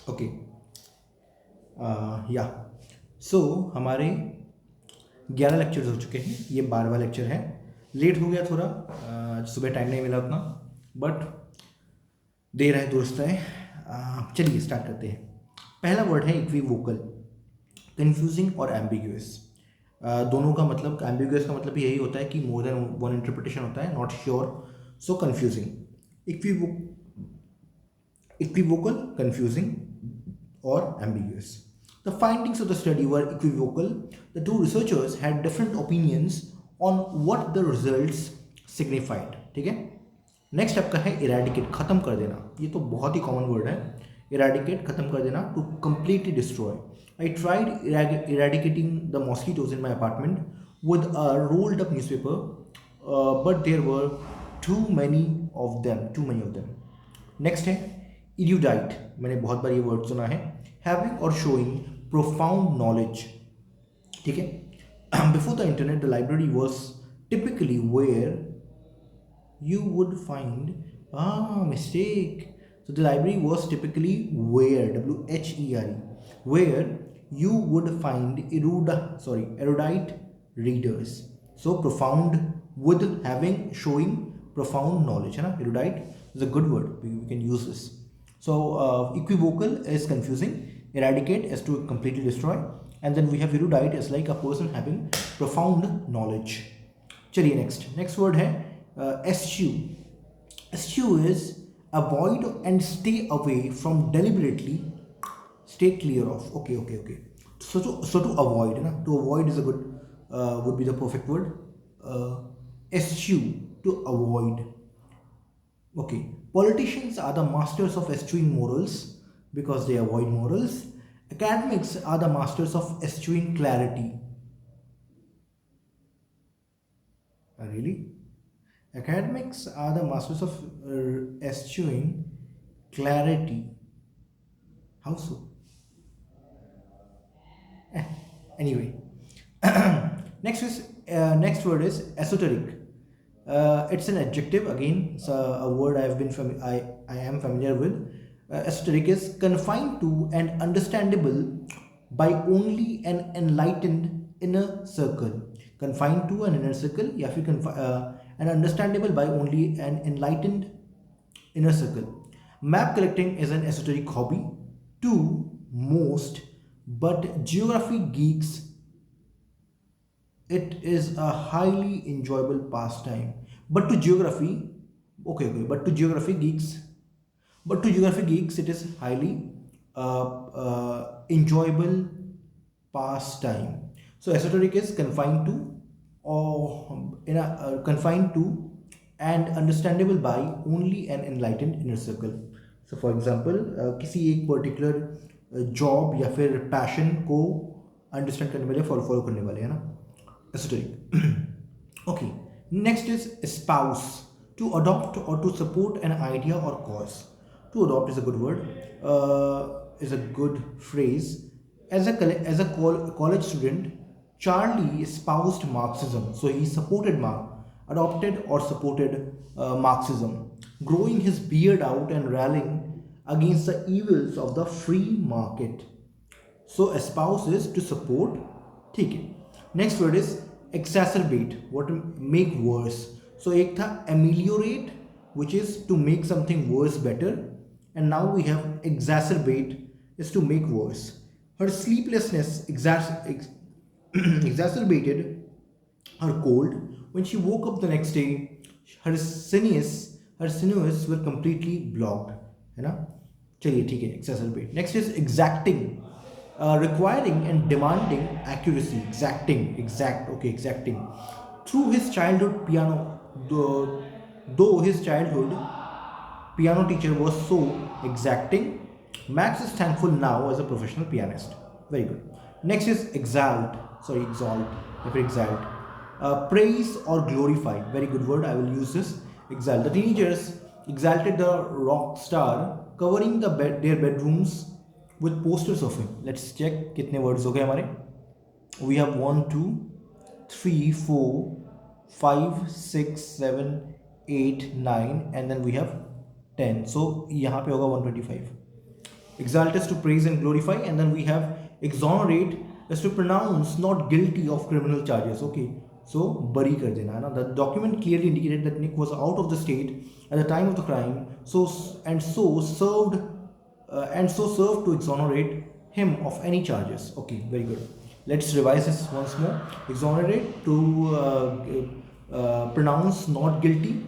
Okay, या सो हमारे 11 lectures हो चुके हैं, ये 12वां लेक्चर है। लेट हो गया थोड़ा, सुबह टाइम नहीं मिला उतना, बट देर है दुरुस्त है। चलिए स्टार्ट करते हैं। पहला वर्ड है इक्विवोकल, कन्फ्यूजिंग और एम्बिग्यूअस। दोनों का मतलब, एम्बिग्यूअस का मतलब यही होता है कि मोर देन वन इंटरप्रिटेशन होता है, not sure, so confusing. Equivocal, confusing or ambiguous. The findings of the study were equivocal. The two researchers had different opinions on what the results signified. ठीक है, नेक्स्ट आपका है eradicate, खत्म कर देना। ये तो बहुत ही कॉमन वर्ड है, इरेडिकेट, खत्म कर देना, to completely destroy. I tried eradicating the mosquitoes in my apartment with a rolled up newspaper, but there were too many of them. Next है इड्यूडाइट, मैंने बहुत बार ये वर्ड सुना है, हैविंग और शोइंग प्रोफाउंड नॉलेज। ठीक है, before the internet the library was typically where you would find mistake. So the library was typically where, where you would find erudite readers. So profound with having showing profound knowledge है ना, erudite is a good word, we can use this. So equivocal is confusing, eradicate is to completely destroy, and then we have erudite is like a person having profound knowledge. चलिए next word है eschew. Eschew is avoid and stay away from, deliberately stay clear of. Okay. So to avoid na, to avoid is a good, would be the perfect word. Eschew, to avoid. Okay, politicians are the masters of eschewing morals because they avoid morals. Academics are the masters of eschewing clarity. Really? Academics are the masters of eschewing clarity. How so? Anyway, next word is esoteric. It's an adjective again. It's a word I am familiar with. Esoteric is confined to and understandable by only an enlightened inner circle. Confined to an inner circle, या फिर and understandable by only an enlightened inner circle. Map collecting is an esoteric hobby to most, but geography geeks, it is a highly enjoyable pastime. But to geography, but to geography geeks, it is highly enjoyable pastime. So esoteric is confined to, or confined to and understandable by only an enlightened inner circle. So for example, किसी एक particular job या फिर passion को understand करने वाले, follow करने वाले, है ना, esoteric. Okay, next is espouse, to adopt or to support an idea or cause. To adopt is a good word, is a good phrase. As a college student, Charlie espoused Marxism, so he supported adopted or supported Marxism, growing his beard out and rallying against the evils of the free market. So espouse is to support. ठीक है, next word is exacerbate, what make worse. So एक था ameliorate, which is to make something worse better, and now we have exacerbate is to make worse. Her sleeplessness exacerbated her cold. When she woke up the next day, her sinews were completely blocked, है ना। चलिए ठीक है, exacerbate. Next is exacting, requiring and demanding accuracy. Exacting. Through his childhood though his childhood piano teacher was so exacting, Max is thankful now as a professional pianist. Very good. Next is exalt. Praise or glorify. Very good word. I will use this. Exalt. The teenagers exalted the rock star, covering their bedrooms with posters of him. Let's check कितने words हो गए हमारे. We have 1, 2, 3, 4, 5, 6, 7, 8, 9, and then we have 10. So यहाँ पे होगा 125. exalt is to praise and glorify, and then we have exonerate is to pronounce not guilty of criminal charges. Okay, so bari kar dena, na? The document clearly indicated that Nick was out of the state at the time of the crime, so served to exonerate him of any charges. Okay, very good. Let's revise this once more. Exonerate to pronounce not guilty.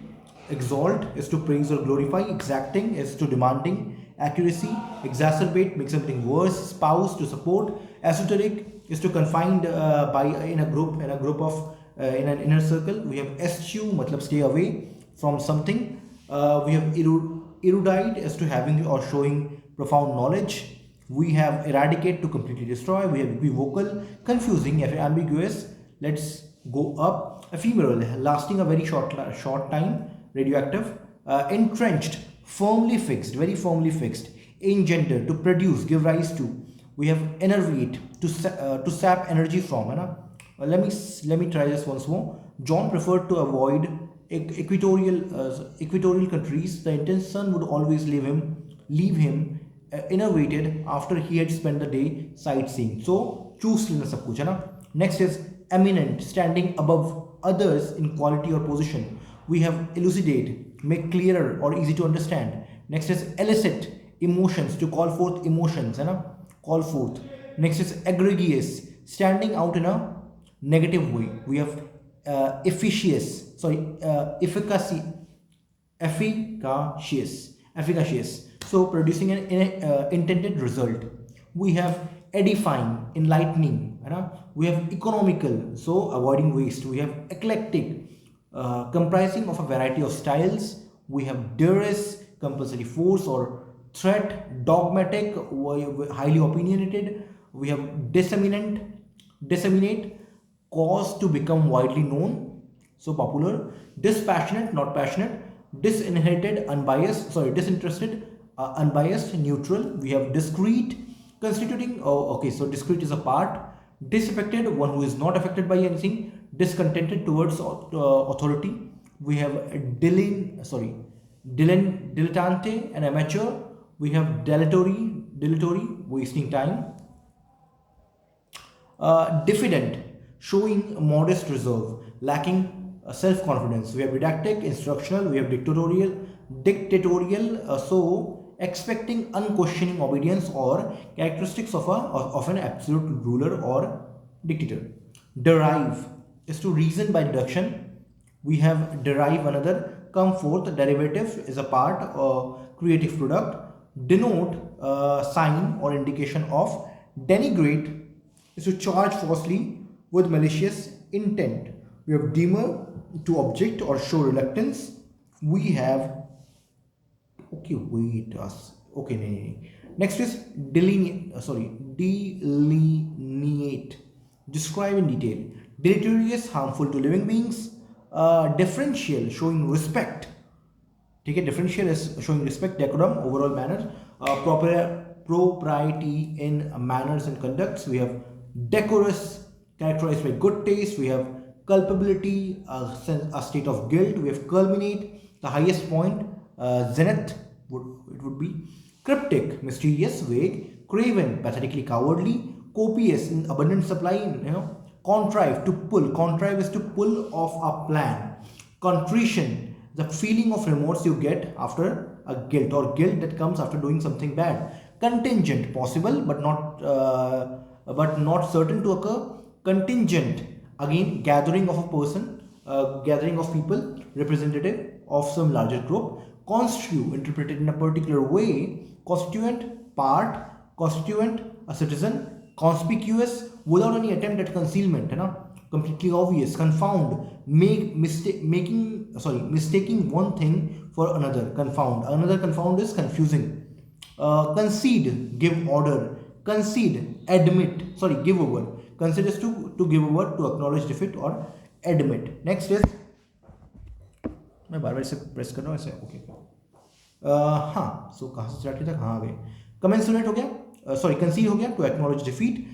Exalt is to praise or glorify. Exacting is to demanding accuracy. Exacerbate, make something worse. Spouse, to support. Esoteric is to confined by in a group of in an inner circle. We have eschew, matlab stay away from something. We have erudite as to having or showing profound knowledge. We have eradicate, to completely destroy. We have equivocal, confusing, ambiguous. Let's go up. Ephemeral, lasting a very short time. Radioactive. Entrenched, firmly fixed, very firmly fixed. Engender, to produce, give rise to. We have enervate, to sap energy from. Let me try this once more. John preferred to avoid equatorial countries. The intense sun would always leave him innervated after he had spent the day sightseeing. So choose लेना सब कुछ है ना. Next is eminent, standing above others in quality or position. We have elucidate, make clearer or easy to understand. Next is elicit, emotions, to call forth emotions, है ना, call forth. Next is egregious, standing out in a negative way. We have efficacious, so producing an intended result. We have edifying, enlightening, we have economical, so avoiding waste. We have eclectic, comprising of a variety of styles. We have duress, compulsory force or threat. Dogmatic, highly opinionated. We have disseminate, cause to become widely known, so popular. Dispassionate, not passionate. Disinterested, unbiased, neutral. We have discrete, constituting, so discrete is a part. Disaffected, one who is not affected by anything. Discontented, towards authority. We have dilettante, an amateur. We have dilatory, wasting time. Diffident, showing modest reserve, lacking self-confidence. We have didactic, instructional. We have dictatorial, so expecting unquestioning obedience or characteristics of an absolute ruler or dictator. Derive is to reason by deduction. We have derive, another. Come forth, derivative is a part or creative product. Denote, sign or indication of. Denigrate is to charge falsely with malicious intent. We have demur, to object or show reluctance. We have next is delineate, describe in detail. Deleterious, harmful to living beings. Differential, showing respect. Take it, differential is showing respect, decorum, overall manner. Propriety in manners and conducts. We have decorous, characterized by good taste. We have culpability, a state of guilt. We have culminate, the highest point. Zenith would be. Cryptic, mysterious, vague. Craven, pathetically cowardly. Copious, in abundant supply, Contrive, to pull. Contrive is to pull off a plan. Contrition, the feeling of remorse you get after a guilt, or guilt that comes after doing something bad. Contingent, possible but not certain to occur. Contingent, again, gathering of a person, gathering of people, representative of some larger group. Constitute, interpreted in a particular way. Constituent, part. Constituent, a citizen. Conspicuous, without any attempt at concealment, completely obvious. Confound, mistaking one thing for another. Confound, another. Confound is confusing. Concede, give order. Concede, admit, give over. Concede is to give over, to acknowledge defeat or admit. Next is, मैं बार बार इसे press कर रहा हूँ ऐसे. Okay, सो कहाँ से start किया था, कहाँ आ गए. Commensurate हो गया, concede हो गया, to acknowledge defeat.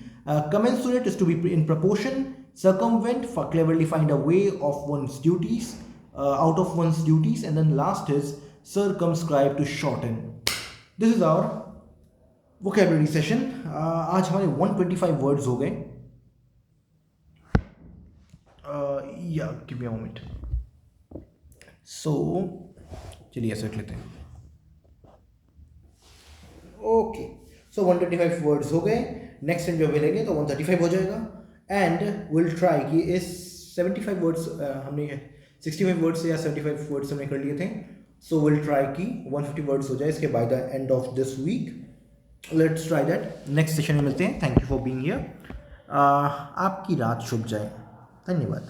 Commensurate is to be in proportion. Circumvent, cleverly find a way of one's duties, out of one's duties. And then last is circumscribe, to shorten. This is our vocabulary session. आज हमारे 125 words हो गए। या give me a moment. सो चलिए ऐसे रख लेते हैं। ओके, सो 125 वर्ड्स हो गए। नेक्स्ट टाइम जब मिलेंगे तो 135 हो जाएगा। एंड विल ट्राई कि इस 75 वर्ड्स हमने 65 वर्ड्स या 75 वर्ड्स हमने कर लिए थे। सो विल ट्राई कि 150 वर्ड्स हो जाए इसके by the end of this week. Let's try that. Next session में मिलते हैं। Thank you for being here. आपकी रात शुभ जाए। धन्यवाद।